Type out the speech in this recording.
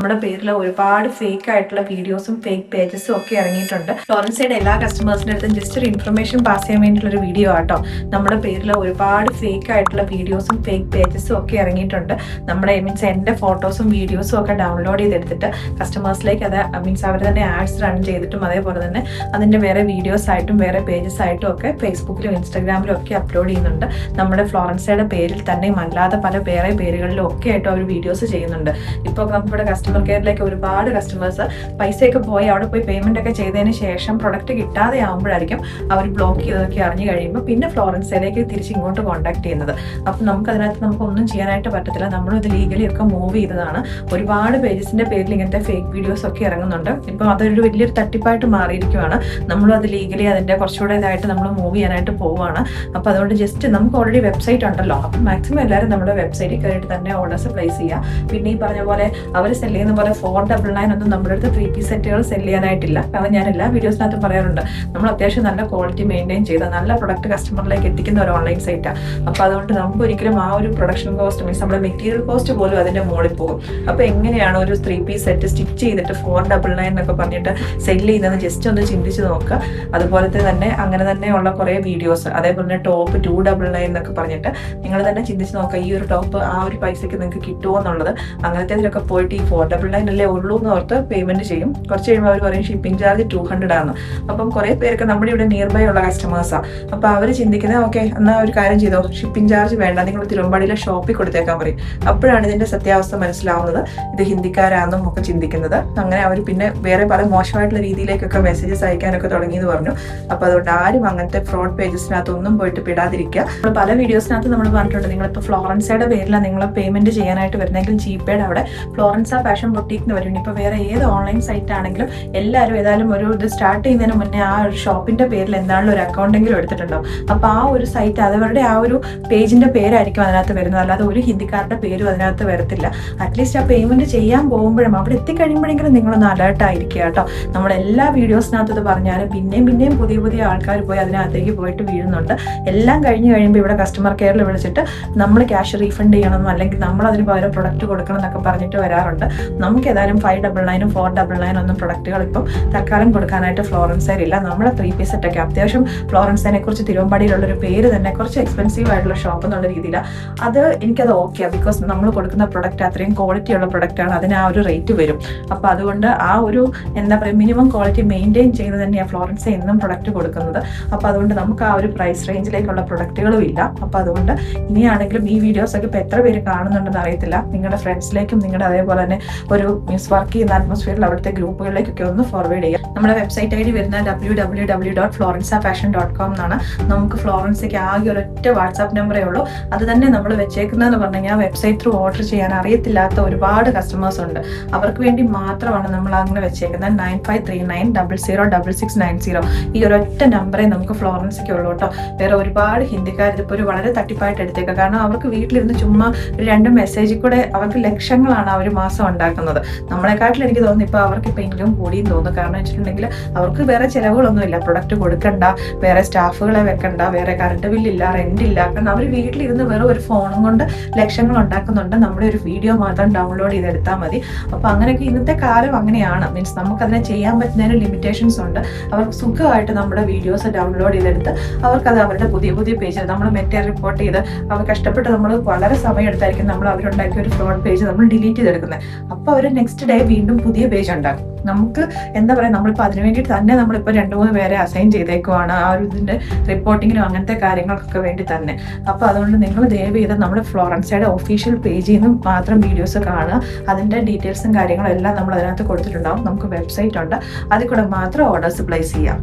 നമ്മുടെ പേരിൽ ഒരുപാട് ഫേക്ക് ആയിട്ടുള്ള വീഡിയോസും ഫേക്ക് പേജസും ഒക്കെ ഇറങ്ങിയിട്ടുണ്ട്. ഫ്ലോറൻസയുടെ എല്ലാ കസ്റ്റമേഴ്സിൻ്റെ അടുത്തും ജസ്റ്റ് ഒരു ഇൻഫർമേഷൻ പാസ് ചെയ്യാൻ വേണ്ടിയിട്ടുള്ള ഒരു വീഡിയോ ആട്ടോ. നമ്മുടെ പേരിൽ ഒരുപാട് ഫേക്ക് ആയിട്ടുള്ള വീഡിയോസും ഫേക്ക് പേജസും ഒക്കെ ഇറങ്ങിയിട്ടുണ്ട്. നമ്മുടെ മീൻസ് എൻ്റെ ഫോട്ടോസും വീഡിയോസും ഒക്കെ ഡൗൺലോഡ് ചെയ്തെടുത്തിട്ട് കസ്റ്റമേഴ്സിലേക്ക് അത് മീൻസ് അവർ തന്നെ ആഡ്സ് റൺ ചെയ്തിട്ടും അതേപോലെ തന്നെ അതിൻ്റെ വേറെ വീഡിയോസ് ആയിട്ടും വേറെ പേജസ് ആയിട്ടും ഒക്കെ ഫേസ്ബുക്കിലും ഇൻസ്റ്റാഗ്രാമിലും ഒക്കെ അപ്ലോഡ് ചെയ്യുന്നുണ്ട്. നമ്മുടെ ഫ്ലോറൻസയുടെ പേരിൽ തന്നെയും അല്ലാതെ പല വേറെ പേരുകളിലും ഒക്കെ ആയിട്ടും അവർ വീഡിയോസ് ചെയ്യുന്നുണ്ട്. ഇപ്പോൾ നമ്മുടെ കസ്റ്റമർ കെയറിലേക്ക് ഒരുപാട് കസ്റ്റമേഴ്സ് പൈസയൊക്കെ പോയി അവിടെ പോയി പേയ്മെന്റ് ഒക്കെ ചെയ്തതിന് ശേഷം പ്രൊഡക്റ്റ് കിട്ടാതെ ആകുമ്പോഴായിരിക്കും അവർ ബ്ലോക്ക് ചെയ്തതൊക്കെ അറിഞ്ഞു കഴിയുമ്പോൾ പിന്നെ ഫ്ലോറൻസയിലേക്ക് തിരിച്ച് ഇങ്ങോട്ട് കോൺടാക്ട് ചെയ്യുന്നത്. അപ്പം നമുക്കതിനകത്ത് നമുക്കൊന്നും ചെയ്യാനായിട്ട് പറ്റത്തില്ല. നമ്മളും ഇത് ലീഗലി ഒക്കെ മൂവ് ചെയ്തതാണ്. ഒരുപാട് പേജസിന്റെ പേരിൽ ഇങ്ങനത്തെ ഫേക്ക് വീഡിയോസ് ഒക്കെ ഇറങ്ങുന്നുണ്ട്. ഇപ്പം അതൊരു വലിയൊരു തട്ടിപ്പായിട്ട് മാറിയിരിക്കുകയാണ്. നമ്മളും അത് ലീഗലി അതിന്റെ കുറച്ചുകൂടെ ഇതായിട്ട് നമ്മൾ മൂവ് ചെയ്യാനായിട്ട് പോവുകയാണ്. അപ്പോൾ അതുകൊണ്ട് ജസ്റ്റ് നമുക്ക് ഓൾറെഡി വെബ്സൈറ്റ് ഉണ്ടല്ലോ, അപ്പം മാക്സിമം എല്ലാവരും നമ്മുടെ വെബ്സൈറ്റിൽ കയറിയിട്ട് തന്നെ ഓർഡേഴ്സ് പ്ലേസ് ചെയ്യുക. പിന്നെ ഈ പറഞ്ഞ പോലെ അവർ സെല് ചെയ്യുന്ന പോലെ 499 ഒന്നും നമ്മുടെ അടുത്ത് 3 പീസ് സെറ്റുകൾ സെല് ചെയ്യാനായിട്ടില്ല. കാരണം ഞാൻ എല്ലാ വീഡിയോസിനകത്തും പറയാറുണ്ട്, നമ്മൾ അത്യാവശ്യം നല്ല ക്വാളിറ്റി മെയിൻറ്റെയിൻ ചെയ്ത നല്ല പ്രൊഡക്റ്റ് കസ്റ്റമറിലേക്ക് എത്തിക്കുന്ന ഒരു ഓൺലൈൻ സൈറ്റാണ്. അപ്പോൾ അതുകൊണ്ട് നമുക്ക് ഒരിക്കലും ആ ഒരു പ്രൊഡക്ഷൻ കോസ്റ്റ് മീൻസ് നമ്മുടെ മെറ്റീരിയൽ കോസ്റ്റ് പോലും അതിന്റെ മുകളിൽ പോകും. അപ്പോൾ എങ്ങനെയാണ് ഒരു 3 പീസ് സെറ്റ് സ്റ്റിച്ച് ചെയ്തിട്ട് 499 എന്നൊക്കെ പറഞ്ഞിട്ട് സെല് ചെയ്യുന്നത് ജസ്റ്റ് ഒന്ന് ചിന്തിച്ച് നോക്കുക. അതുപോലത്തെ തന്നെ അങ്ങനെ തന്നെയുള്ള കുറേ വീഡിയോസ്, അതേപോലെ തന്നെ ടോപ്പ് 299 എന്നൊക്കെ പറഞ്ഞിട്ട് നിങ്ങൾ തന്നെ ചിന്തിച്ച് നോക്കുക, ഈ ഒരു ടോപ്പ് ആ ഒരു പൈസയ്ക്ക് നിങ്ങൾക്ക് കിട്ടുമോ എന്നുള്ളത്. അങ്ങനത്തെ ഇതിലൊക്കെ പോയിട്ട് ഈ 499 അല്ലേ ഉള്ളൂ എന്ന് ഓർത്ത് പേയ്മെന്റ് ചെയ്യും. കുറച്ച് കഴിയുമ്പോൾ അവർ പറയും ഷിപ്പിംഗ് ചാർജ് 200 ആണ്. അപ്പം കുറേ പേർക്ക് നമ്മുടെ ഇവിടെ നിയർ ബൈ ഉള്ള കസ്റ്റമേഴ്സാണ്. അപ്പോൾ അവർ ചിന്തിക്കുന്നത് ഓക്കെ എന്നാൽ ഒരു കാര്യം ചെയ്തോ, ഷിപ്പിംഗ് ചാർജ് വേണ്ട, നിങ്ങൾ തിരുവമ്പാടിയിലെ ഷോപ്പിൽ കൊടുത്തേക്കാൻ പറയും. അപ്പോഴാണ് ഇതിന്റെ സത്യാവസ്ഥ മനസ്സിലാവുന്നത്, ഇത് ഹിന്ദിക്കാരാണെന്നും ഒക്കെ ചിന്തിക്കുന്നത്. അങ്ങനെ അവർ പിന്നെ വേറെ പല മോശമായിട്ടുള്ള രീതിയിലേക്കൊക്കെ മെസ്സേജസ് അയക്കാനൊക്കെ തുടങ്ങിയെന്ന് പറഞ്ഞു. അപ്പോൾ അതുകൊണ്ട് ആരും അങ്ങനത്തെ ഫ്രോഡ് പേജസിനകത്ത് ഒന്നും പോയിട്ട് പെടാതിരിക്കുക. നമ്മൾ പല വീഡിയോസിനകത്ത് നമ്മൾ പറഞ്ഞിട്ടുണ്ട്, നിങ്ങളിപ്പോൾ ഫ്ലോറൻസയുടെ പേരിലാണ് നിങ്ങൾ പേയ്മെന്റ് ചെയ്യാനായിട്ട് വരുന്നെങ്കിൽ ജിപേയുടെ അവിടെ ഫ്ലോറൻസ ഫാഷൻ ബൊട്ടീക്കിന് വരും. ഇപ്പോൾ വേറെ ഏത് ഓൺലൈൻ സൈറ്റ് ആണെങ്കിലും എല്ലാവരും ഏതായാലും ഒരു ഇത് സ്റ്റാർട്ട് ചെയ്യുന്നതിന് മുന്നേ ആ ഒരു ഷോപ്പിന്റെ പേരിൽ എന്താണെങ്കിലും ഒരു അക്കൗണ്ടെങ്കിലും എടുത്തിട്ടുണ്ടാവും. അപ്പോൾ ആ ഒരു സൈറ്റ് അതവരുടെ ആ ഒരു പേജിന്റെ പേരായിരിക്കും അതിനകത്ത് വരുന്നത്, അല്ലാതെ ഒരു ഹിന്ദിക്കാരുടെ പേരും അതിനകത്ത് വരത്തില്ല. അറ്റ്ലീസ്റ്റ് ആ പേയ്മെന്റ് ചെയ്യാൻ പോകുമ്പോഴും അവിടെ എത്തിക്കഴിയുമ്പോഴെങ്കിലും നിങ്ങളൊന്ന് അലേർട്ട് ആയിരിക്കുക കേട്ടോ. നമ്മളെല്ലാ വീഡിയോസിനകത്ത് ഇത് പറഞ്ഞാലും പിന്നെയും പുതിയ ആൾക്കാർ പോയി അതിനകത്തേക്ക് പോയിട്ട് വീഴുന്നുണ്ട്. എല്ലാം കഴിഞ്ഞ് കഴിയുമ്പോൾ ഇവിടെ കസ്റ്റമർ കെയറിൽ വിളിച്ചിട്ട് നമ്മൾ ക്യാഷ് റീഫണ്ട് ചെയ്യണം അല്ലെങ്കിൽ നമ്മൾ അതിന് പകരം പ്രൊഡക്റ്റ് കൊടുക്കണം എന്നൊക്കെ പറഞ്ഞിട്ട് വരാറുണ്ട്. നമുക്ക് ഏതായാലും 599 499 ഒന്നും പ്രൊഡക്റ്റുകൾ ഇപ്പം തൽക്കാലം കൊടുക്കാനായിട്ട് ഫ്ലോറൻസയിലില്ല. നമ്മുടെ 3 പീസ് സെറ്റൊക്കെ അത്യാവശ്യം ഫ്ലോറൻസൈനെ കുറിച്ച് തിരുവമ്പാടിയിലുള്ളൊരു പേര് തന്നെ കുറച്ച് എക്സ്പെൻസീവ് ആയിട്ടുള്ള ഷോപ്പ് എന്നുള്ള രീതിയിലാണ്. അത് എനിക്കത് ഓക്കെയാണ്. ബിക്കോസ് നമ്മൾ കൊടുക്കുന്ന പ്രൊഡക്റ്റ് അത്രയും ക്വാളിറ്റി ഉള്ള പ്രൊഡക്റ്റാണ്, അതിന് ആ ഒരു റേറ്റ് വരും. അപ്പോൾ അതുകൊണ്ട് ആ ഒരു എന്താ പറയുക മിനിമം ക്വാളിറ്റി മെയിൻറ്റെയിൻ ചെയ്ത് തന്നെയാണ് ഫ്ലോറൻസ എന്നും പ്രൊഡക്റ്റ് കൊടുക്കുന്നത്. അപ്പോൾ അതുകൊണ്ട് നമുക്ക് ആ ഒരു പ്രൈസ് റേഞ്ചിലേക്കുള്ള പ്രൊഡക്റ്റുകളും ഇല്ല. അപ്പോൾ അതുകൊണ്ട് ഇനിയാണെങ്കിലും ഈ വീഡിയോസൊക്കെ ഇപ്പോൾ എത്ര പേര് കാണുന്നുണ്ടെന്ന് അറിയത്തില്ല. നിങ്ങളുടെ ഫ്രണ്ട്സിലേക്കും നിങ്ങളുടെ അതേപോലെ തന്നെ ഒരു മീൻസ് വർക്ക് ചെയ്യുന്ന അറ്റ്മോസ്ഫിയറിൽ അവിടുത്തെ ഗ്രൂപ്പുകളിലേക്കൊക്കെ ഒന്ന് ഫോർവേഡ് ചെയ്യാം. നമ്മുടെ വെബ്സൈറ്റ് ഐ ഡി വരുന്ന www.florensafashion.com എന്നാണ്. നമുക്ക് ഫ്ലോറൻസയ്ക്ക് ആകെ ഒരൊറ്റ വാട്സാപ്പ് നമ്പറേ ഉള്ളൂ. അത് തന്നെ നമ്മൾ വെച്ചേക്കുന്നതെന്ന് പറഞ്ഞു കഴിഞ്ഞാൽ വെബ്സൈറ്റ് ത്രൂ ഓർഡർ ചെയ്യാൻ അറിയത്തില്ലാത്ത ഒരുപാട് കസ്റ്റമേഴ്സ് ഉണ്ട്. അവർക്ക് വേണ്ടി മാത്രമാണ് നമ്മൾ അങ്ങനെ വെച്ചേക്കുന്നത്. 9539006690 ഈ ഒരൊറ്റ നമ്പറേ നമുക്ക് ഫ്ലോറൻസയ്ക്ക് ഉള്ളൂ കേട്ടോ. വേറെ ഒരുപാട് ഹിന്ദിക്കാർ ഇതിപ്പോൾ ഒരു വളരെ തട്ടിപ്പായിട്ട് എടുത്തേക്കുക. കാരണം അവർക്ക് വീട്ടിലിരുന്ന് ചുമ്മാ 2 മെസ്സേജിൽ കൂടെ അവർക്ക് ലക്ഷങ്ങളാണ് അവർ മാസം ഉണ്ടാക്കുന്നത്. നമ്മളെക്കാട്ടിൽ എനിക്ക് തോന്നുന്നു ഇപ്പോൾ അവർക്ക് ഇപ്പോൾ ഇൻകം കൂടിയും തോന്നുന്നു. കാരണം വെച്ചിട്ടുണ്ടെങ്കിൽ അവർക്ക് വേറെ ചിലവുകളൊന്നുമില്ല, പ്രൊഡക്റ്റ് കൊടുക്കണ്ട, വേറെ സ്റ്റാഫുകളെ വെക്കണ്ട, വേറെ കറണ്ട് ബില്ലില്ല, റെന്റ് ഇല്ല. കാരണം അവർ വീട്ടിലിരുന്ന് വെറും ഒരു ഫോണും കൊണ്ട് ലക്ഷങ്ങൾ ഉണ്ടാക്കുന്നുണ്ട്. നമ്മുടെ ഒരു വീഡിയോ മാത്രം ഡൗൺലോഡ് ചെയ്തെടുത്താൽ മതി. അപ്പോൾ അങ്ങനെയൊക്കെ ഇന്നത്തെ കാലം അങ്ങനെയാണ്. മീൻസ് നമുക്കതിനെ ചെയ്യാൻ പറ്റുന്നതിന് ലിമിറ്റേഷൻസ് ഉണ്ട്. അവർക്ക് സുഖമായിട്ട് നമ്മുടെ വീഡിയോസ് ഡൗൺലോഡ് ചെയ്തെടുത്ത് അവർക്കത് അവരുടെ പുതിയ പേജ് നമ്മൾ മെറ്റീരിയൽ റിപ്പോർട്ട് ചെയ്ത് അവർ കഷ്ടപ്പെട്ട് നമ്മൾ വളരെ സമയം എടുത്തായിരിക്കും നമ്മൾ അവരുണ്ടാക്കിയ ഒരു ഫ്രോഡ് പേജ് നമ്മൾ ഡിലീറ്റ് ചെയ്തെടുക്കുന്നത്. അപ്പോൾ അവർ നെക്സ്റ്റ് ഡേ വീണ്ടും പുതിയ പേജ് ഉണ്ടാക്കും. നമുക്ക് എന്താ പറയുക, നമ്മളിപ്പോൾ അതിന് വേണ്ടിയിട്ട് തന്നെ നമ്മളിപ്പോൾ 2-3 പേരെ അസൈൻ ചെയ്തേക്കുവാണ് ആ ഒരു ഇതിൻ്റെ റിപ്പോർട്ടിങ്ങിനും അങ്ങനത്തെ കാര്യങ്ങൾക്കൊക്കെ വേണ്ടി തന്നെ. അപ്പോൾ അതുകൊണ്ട് നിങ്ങൾ ദയവ് ചെയ്ത് നമ്മുടെ ഫ്ലോറൻസയുടെ ഒഫീഷ്യൽ പേജിൽ നിന്നും മാത്രം വീഡിയോസ് കാണുക. അതിൻ്റെ ഡീറ്റെയിൽസും കാര്യങ്ങളും എല്ലാം നമ്മൾ അതിനകത്ത് കൊടുത്തിട്ടുണ്ടാവും. നമുക്ക് വെബ്സൈറ്റ് ഉണ്ട്, അതിൽ കൂടെ മാത്രം ഓർഡേഴ്സ് പ്ലേസ് ചെയ്യാം.